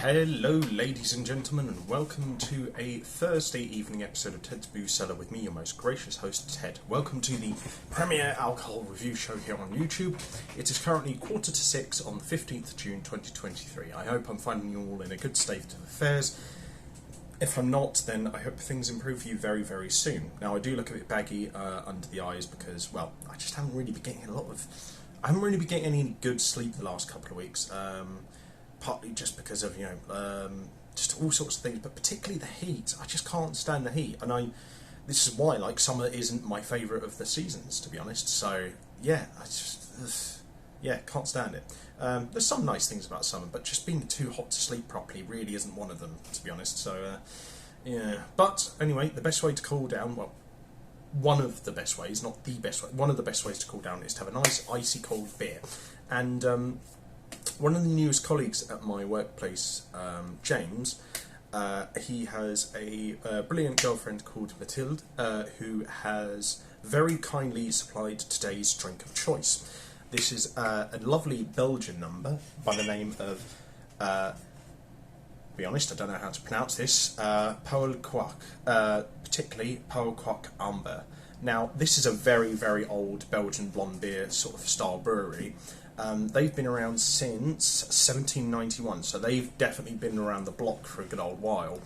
Hello ladies and gentlemen, and welcome to a Thursday evening episode of Ted's Booze Cellar with me, your most gracious host Ted. Welcome to the premier alcohol review show here on YouTube. It is currently 6:15 on the 15th of June 2023. I hope I'm finding you all in a good state of affairs. If I'm not, then I hope things improve for you very, very soon. Now, I do look a bit baggy under the eyes because, well, I just haven't really been getting I haven't really been getting any good sleep the last couple of weeks. Partly just because of, just all sorts of things, but particularly the heat. I just can't stand the heat, and this is why, summer isn't my favourite of the seasons, to be honest. So, yeah, can't stand it. There's some nice things about summer, but just being too hot to sleep properly really isn't one of them, to be honest. So, yeah. But, anyway, the best way to cool down, well, one of the best ways, not the best way, one of the best ways to cool down is to have a nice icy cold beer. And, one of the newest colleagues at my workplace, James, he has a brilliant girlfriend called Mathilde, who has very kindly supplied today's drink of choice. This is a lovely Belgian number by the name of, to be honest, I don't know how to pronounce this, Pauwel Kwak, particularly Pauwel Kwak Ambrée. Now, this is a very, very old Belgian blonde beer sort of style brewery. They've been around since 1791, so they've definitely been around the block for a good old while.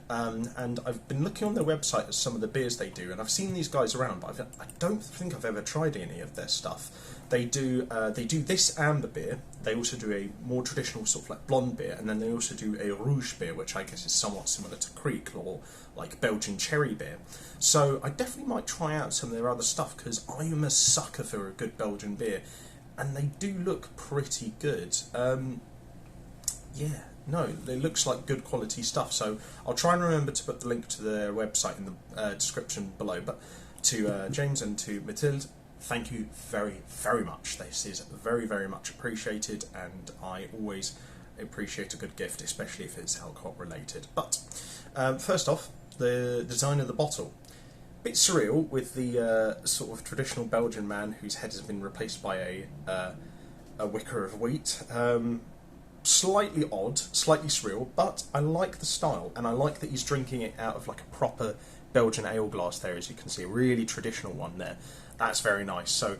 And I've been looking on their website at some of the beers they do, and I've seen these guys around, but I don't think I've ever tried any of their stuff. They do this amber beer. They also do a more traditional sort of like blonde beer, and then they also do a rouge beer, which I guess is somewhat similar to Kriek or like Belgian cherry beer. So I definitely might try out some of their other stuff, because I am a sucker for a good Belgian beer. And they do look pretty good. It looks like good quality stuff. So I'll try and remember to put the link to their website in the description below. But to James and to Mathilde, thank you very, very much. This is very, very much appreciated, and I always appreciate a good gift, especially if it's alcohol related. But first off, the design of the bottle. Bit surreal with the sort of traditional Belgian man whose head has been replaced by a wicker of wheat. Slightly odd, slightly surreal, but I like the style, and I like that he's drinking it out of like a proper Belgian ale glass there, as you can see, a really traditional one there. That's very nice. So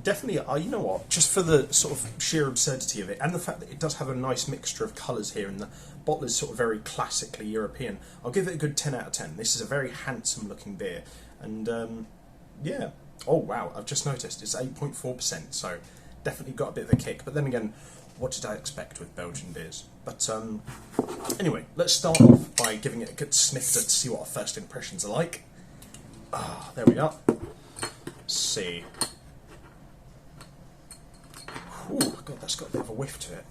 definitely, you know what, just for the sort of sheer absurdity of it, and the fact that it does have a nice mixture of colours here, and the bottle is sort of very classically European, I'll give it a good 10 out of 10. This is a very handsome looking beer. And, yeah. Oh, wow, I've just noticed it's 8.4%, so definitely got a bit of a kick. But then again, what did I expect with Belgian beers? But, anyway, let's start off by giving it a good snifter to see what our first impressions are like. Ah, there we are. Let's see. Ooh, God, that's got a bit of a whiff to it.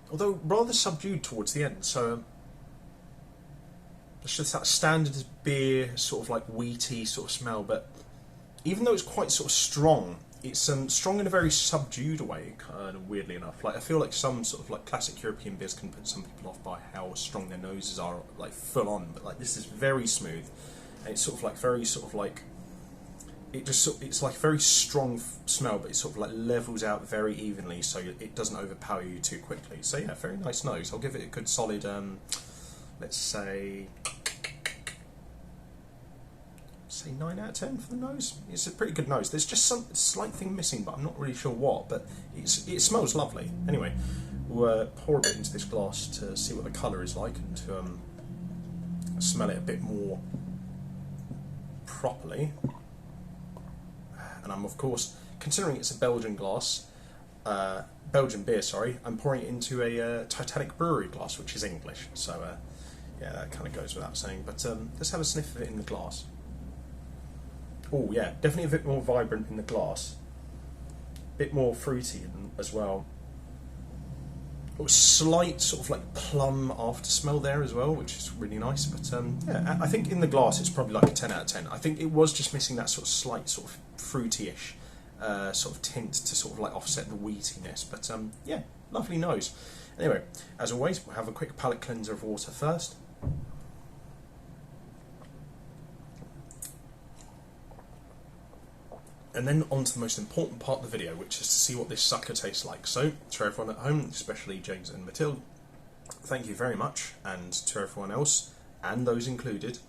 Although rather subdued towards the end, so... it's just that standard beer, sort of like wheaty sort of smell, but even though it's quite sort of strong, it's strong in a very subdued way, kind of weirdly enough. Like, I feel like some sort of like classic European beers can put some people off by how strong their noses are, like full on, but like this is very smooth, and it's sort of like very sort of like, it's like very strong smell, but it sort of like levels out very evenly, so it doesn't overpower you too quickly. So yeah, very nice nose. I'll give it a good solid, let's say 9 out of 10 for the nose. It's a pretty good nose. There's just some slight thing missing, but I'm not really sure what, but it smells lovely. Anyway, we'll pour a bit into this glass to see what the colour is like, and to smell it a bit more properly. And I'm, of course, considering it's a Belgian beer, sorry, I'm pouring it into a Titanic Brewery glass, which is English, so yeah, that kind of goes without saying. But let's have a sniff of it in the glass. Oh yeah, definitely a bit more vibrant in the glass. A bit more fruity as well. Slight sort of like plum after smell there as well, which is really nice. But yeah, I think in the glass it's probably like a 10 out of 10. I think it was just missing that sort of slight sort of fruity-ish sort of tint to sort of like offset the wheatiness. But yeah, lovely nose. Anyway, as always, we'll have a quick palate cleanser of water first. And then on to the most important part of the video, which is to see what this sucker tastes like. So, for everyone at home, especially James and Mathilde, thank you very much, and to everyone else, and those included,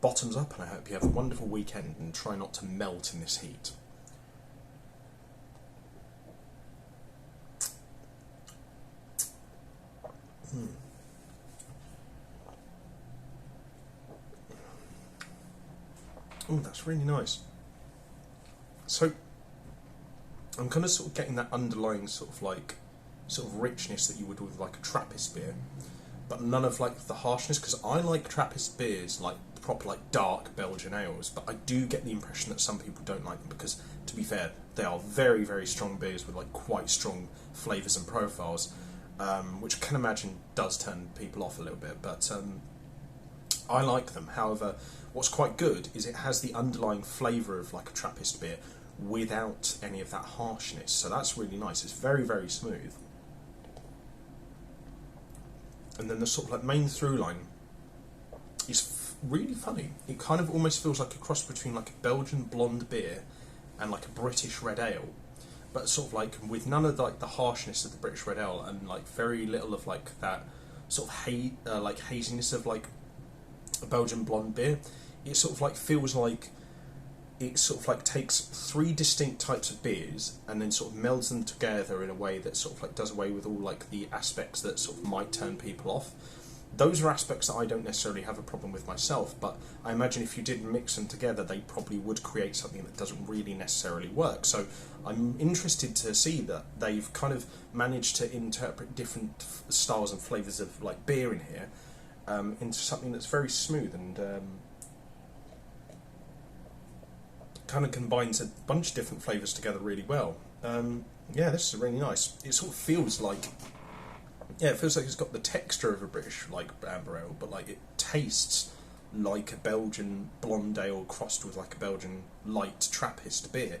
bottoms up, and I hope you have a wonderful weekend and try not to melt in this heat. Oh, that's really nice. So, I'm kind of sort of getting that underlying sort of richness that you would with like a Trappist beer, but none of like the harshness, because I like Trappist beers, like proper like dark Belgian ales, but I do get the impression that some people don't like them because, to be fair, they are very, very strong beers with like quite strong flavours and profiles, which I can imagine does turn people off a little bit, but I like them. However, what's quite good is it has the underlying flavour of like a Trappist beer without any of that harshness, so that's really nice. It's very, very smooth. And then the sort of like main through line is really funny. It kind of almost feels like a cross between like a Belgian blonde beer and like a British red ale, but sort of like with none of like the harshness of the British red ale and like very little of like that sort of like haziness of like a Belgian blonde beer. It sort of like feels like it sort of like takes three distinct types of beers and then sort of melds them together in a way that sort of like does away with all like the aspects that sort of might turn people off. Those are aspects that I don't necessarily have a problem with myself, but I imagine if you did mix them together, they probably would create something that doesn't really necessarily work. So I'm interested to see that they've kind of managed to interpret different styles and flavours of like beer in here into something that's very smooth and kind of combines a bunch of different flavours together really well. Yeah, this is really nice. It sort of feels like, yeah, it feels like it's got the texture of a British like amber ale, but like it tastes like a Belgian blonde ale crossed with like a Belgian light Trappist beer.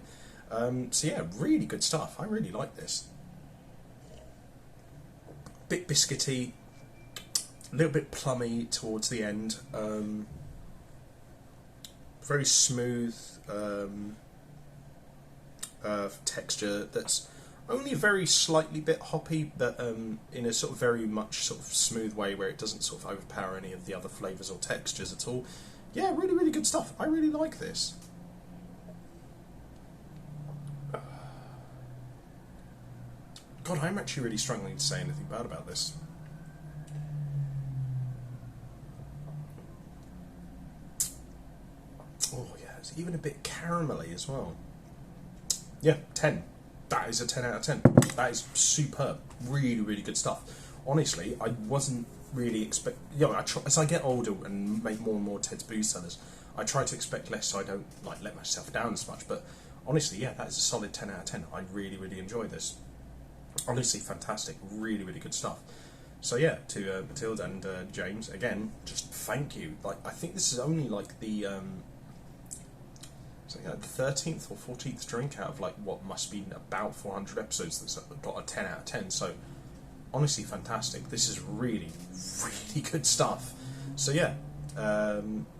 So yeah, really good stuff. I really like this. Bit biscuity, a little bit plummy towards the end. Very smooth texture that's only very slightly bit hoppy, but in a sort of very much sort of smooth way where it doesn't sort of overpower any of the other flavours or textures at all. Yeah, really, really good stuff. I really like this. God, I'm actually really struggling to say anything bad about this. Oh yeah, it's even a bit caramelly as well. Yeah, 10. That is a 10 out of 10. That is superb. Really, really good stuff. Honestly, I wasn't really as I get older and make more and more Ted's Booze Cellars, I try to expect less so I don't like let myself down as much. But honestly, yeah, that is a solid 10 out of 10. I really, really enjoy this. Honestly, fantastic. Really, really good stuff. So yeah, to Mathilde and James, again, just thank you. Like, I think this is only like the 13th or 14th drink out of like what must be about 400 episodes that's got a 10 out of 10. So honestly, fantastic. This is really, really good stuff. So yeah,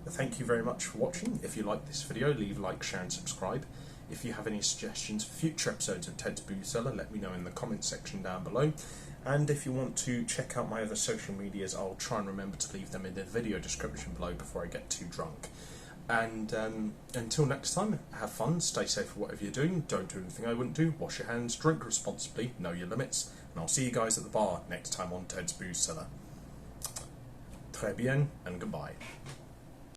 thank you very much for watching. If you like this video, leave a like, share and subscribe. If you have any suggestions for future episodes of Ted's Booze Cellar, let me know in the comments section down below. And if you want to check out my other social medias, I'll try and remember to leave them in the video description below before I get too drunk. And until next time, have fun, stay safe for whatever you're doing, don't do anything I wouldn't do, wash your hands, drink responsibly, know your limits, and I'll see you guys at the bar next time on Ted's Booze Cellar. Très bien, and goodbye.